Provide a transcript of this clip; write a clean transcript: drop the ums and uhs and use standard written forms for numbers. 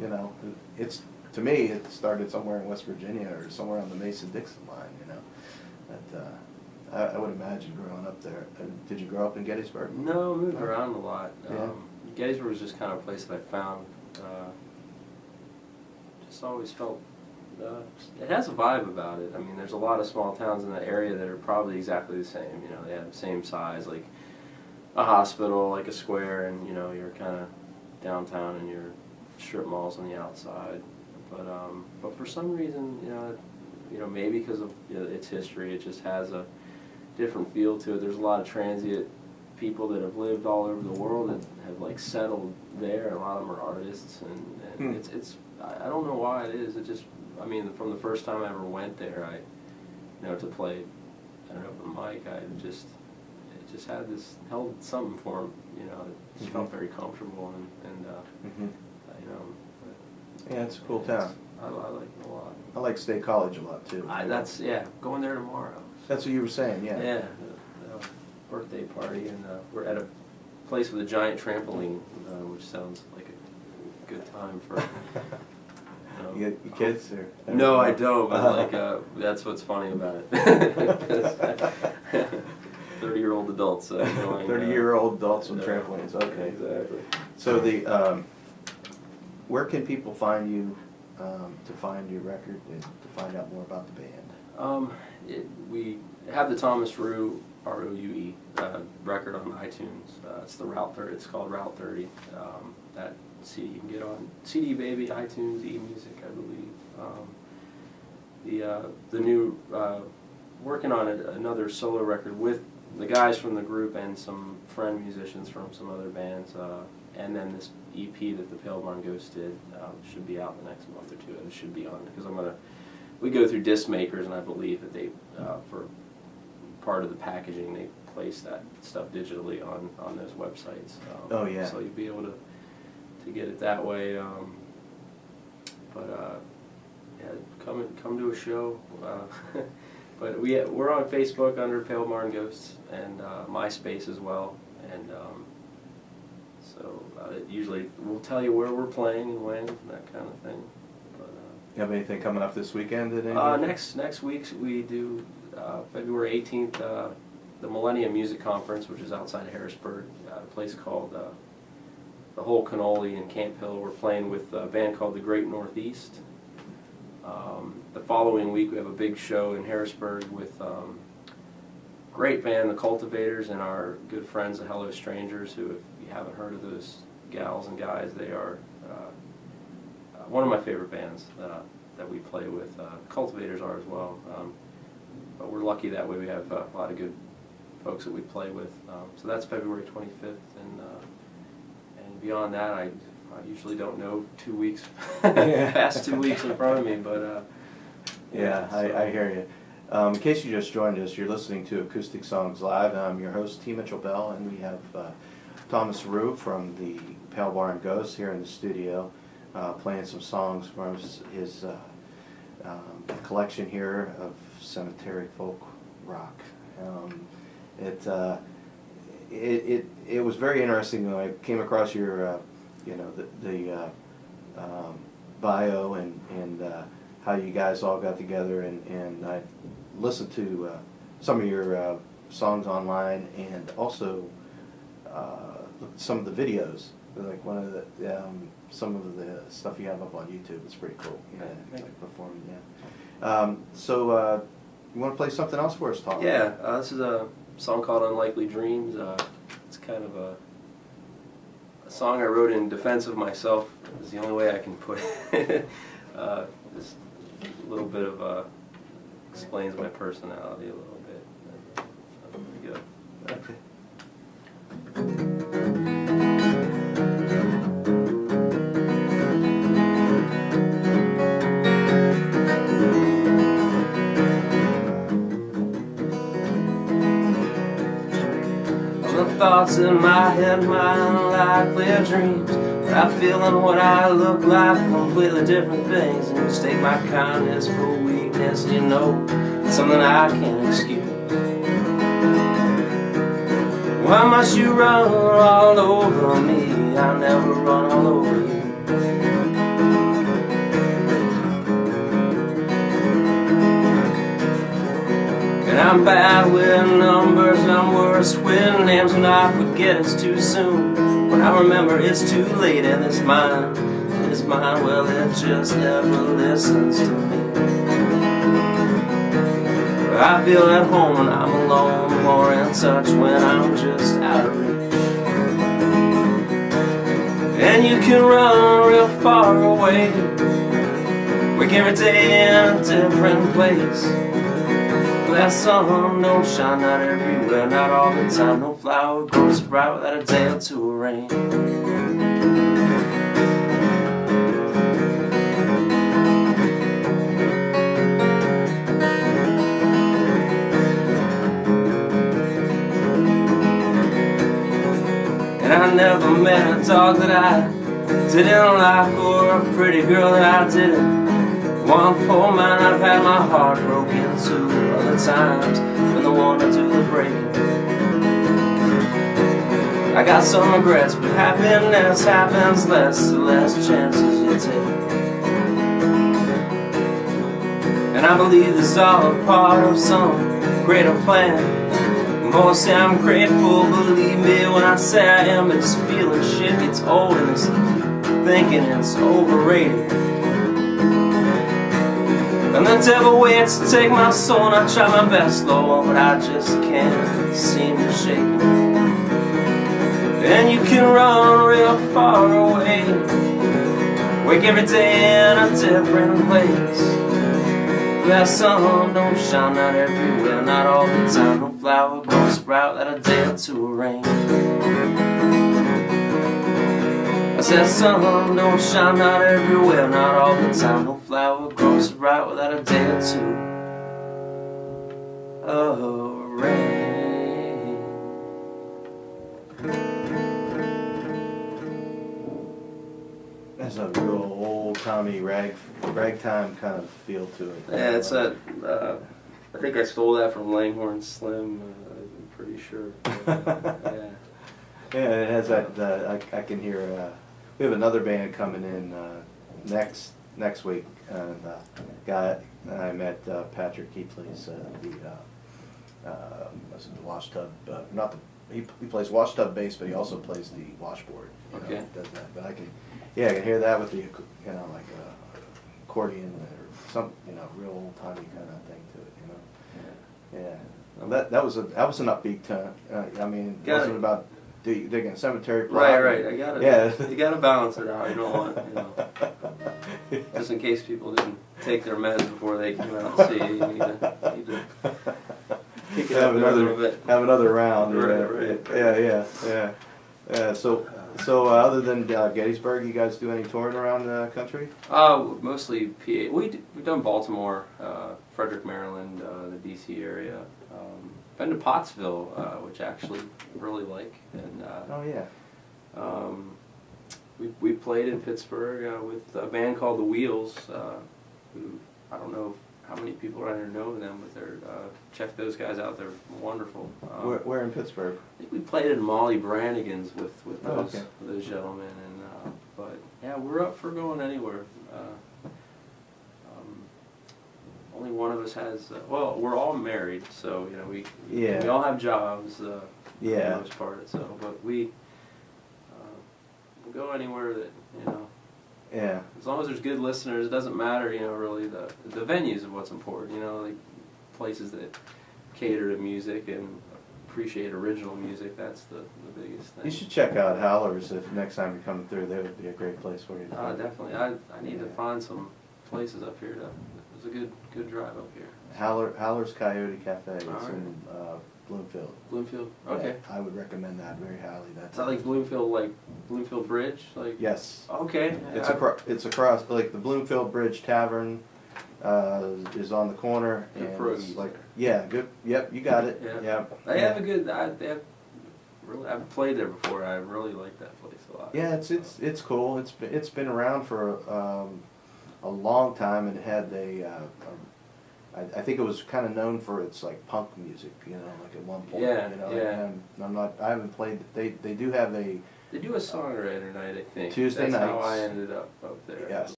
You know, it's, to me, it started somewhere in West Virginia or somewhere on the Mason-Dixon line, you know. But I would imagine growing up there. Did you grow up in Gettysburg? No, I moved around a lot. Yeah. Gettysburg was just kind of a place that I found. Just always felt, it has a vibe about it. I mean, there's a lot of small towns in that area that are probably exactly the same. You know, they have the same size, like a hospital, like a square, and you know, you're kind of downtown and your strip malls on the outside. But for some reason, you know, maybe because of its history, it just has a different feel to it. There's a lot of transient people that have lived all over the world and have like settled there. And a lot of them are artists, and it's I don't know why it is. It just, I mean, from the first time I ever went there, to play at an open mic, it just had this, held something for him. You know, it just felt very comfortable and you know. Yeah, it's a cool town. I like it a lot. I like State College a lot too. Going there tomorrow. That's what you were saying, yeah. Yeah, birthday party, and we're at a place with a giant trampoline, which sounds like a good time for. You got your kids or? No, I don't. But that's what's funny about it. 30-year-old adults going. 30-year-old adults on trampolines. Okay, exactly. So where can people find you to find your record and to find out more about the band? We have the Thomas Roue, R-O-U-E, record on iTunes. It's the Route 30. It's called Route 30. That CD you can get on CD Baby, iTunes, eMusic, I believe. The new working on another solo record with the guys from the group and some friend musicians from some other bands, and then this EP that the Pale Barn Ghosts did should be out the next month or two. It should be on because we go through disc makers, and I believe that they, for part of the packaging, they place that stuff digitally on those websites. Oh yeah. So you'll be able to get it that way. Come to a show. But we're on Facebook under Pale Barn Ghosts and MySpace as well, and so usually we'll tell you where we're playing and when, that kind of thing. But, you have anything coming up this weekend? Next week we do February 18th, the Millennium Music Conference, which is outside of Harrisburg, at a place called the Whole Cannoli in Camp Hill. We're playing with a band called the Great Northeast. The following week we have a big show in Harrisburg with great band, the Cultivators, and our good friends, the Hello Strangers, who, if you haven't heard of those gals and guys, they are one of my favorite bands that we play with. Cultivators are as well. But we're lucky that way. We have a lot of good folks that we play with. So that's February 25th, and beyond that, I usually don't know 2 weeks, past 2 weeks in front of me, but yeah, I hear you. In case you just joined us, you're listening to Acoustic Songs Live. I'm your host, T. Mitchell Bell, and we have Thomas Roue from the Pale Barn Ghosts here in the studio, playing some songs from his collection here of cemetery folk rock. It was very interesting when I came across your the bio and how you guys all got together, and I listened to some of your songs online, and also some of the videos. Like one of the some of the stuff you have up on YouTube. It's pretty cool. Yeah, performing. Yeah. So you want to play something else for us, Tom? Yeah, this is a song called "Unlikely Dreams." It's kind of a song I wrote in defense of myself. Is the only way I can put it. Just a little bit of explains my personality a little bit. Here we go. Okay. Thoughts in my head, my unlikely dreams. I'm feeling what I look like, completely different things. And mistake my kindness for weakness, you know, it's something I can't excuse. Why must you run all over me? I never run all over you. I'm bad with numbers, I'm worse with names. When I forget it's too soon, when I remember it's too late. And this mind, well, it just never listens to me. I feel at home when I'm alone, more in touch when I'm just out of reach. And you can run real far away, work every day in a different place. That sun don't shine out everywhere, not all the time. No flower grows bright without a day or two of rain. And I never met a dog that I didn't like, or a pretty girl that I didn't want for mine. I've had my heart broken too other times, when the one to do the breaking. I got some regrets, but happiness happens less the less chances you take. And I believe this is all a part of some greater plan. Mostly I'm grateful, believe me when I say I am. But this feeling shit gets old, and this thinking it's overrated. And the devil waits to take my soul, and I try my best, Lord, but I just can't seem to shake it. And you can run real far away, wake every day in a different place. That sun don't shine out everywhere, not all the time. No flower grows sprout without a day or two of rain. I said sun don't shine out everywhere, not all the time. No flower grows sprout without a day or two of rain. That's a real old-timey ragtime kind of feel to it. Yeah, it's a. I think I stole that from Langhorne Slim. I'm pretty sure. Yeah. Yeah, it has that. I can hear. We have another band coming in next week. And guy I met, Patrick. He plays the washtub. Not the. He plays washtub bass, but he also plays the washboard. Okay. Does that, but I can hear that with the like accordion or some real old timey kind of thing to it. Yeah. Well, that was an upbeat tone. I mean, it wasn't about digging a cemetery plot. Right. I got it. Yeah. You got to balance it out. You don't want just in case people didn't take their meds before they came out and see you. You need to kick it up a little bit. Have another round. Right. Yeah. So other than Gettysburg, you guys do any touring around the country? Mostly PA. We've done Baltimore, Frederick, Maryland, the DC area. Been to Pottsville, which I actually really like. And Oh yeah. we played in Pittsburgh with a band called the Wheels, who I don't know how many people around here know them, but they're check those guys out. They're wonderful. Where in Pittsburgh? I think we played in Molly Brannigan's with okay. those gentlemen, and but yeah, we're up for going anywhere. Only one of us has. Well, we're all married, so we all have jobs. For the most part. So, but we'll go anywhere that Yeah. As long as there's good listeners, it doesn't matter. Really the venues are what's important. Like places that cater to music and appreciate original music. That's the biggest thing. You should check out Howlers if next time you're coming through. They would be a great place for you. Definitely. I need to find some places up here. It's a good drive up here. Howlers Coyote Cafe. It's All right. in Bloomfield. Bloomfield. Okay. Yeah, I would recommend that very highly. Is that like Bloomfield Bridge? Yes. Okay. It's across like the Bloomfield Bridge Tavern is on the corner. Good and produce it's like there. good. Yep, you got it. Yeah. Yep. They have a good. I've played there before. I really like that place a lot. Yeah, it's cool. It's been around for a long time, and it had I think it was kind of known for its like punk music, like at one point. Yeah. And I haven't played. They do have a. They do a songwriter night, I think. Tuesday That's nights. how I ended up there. Yes.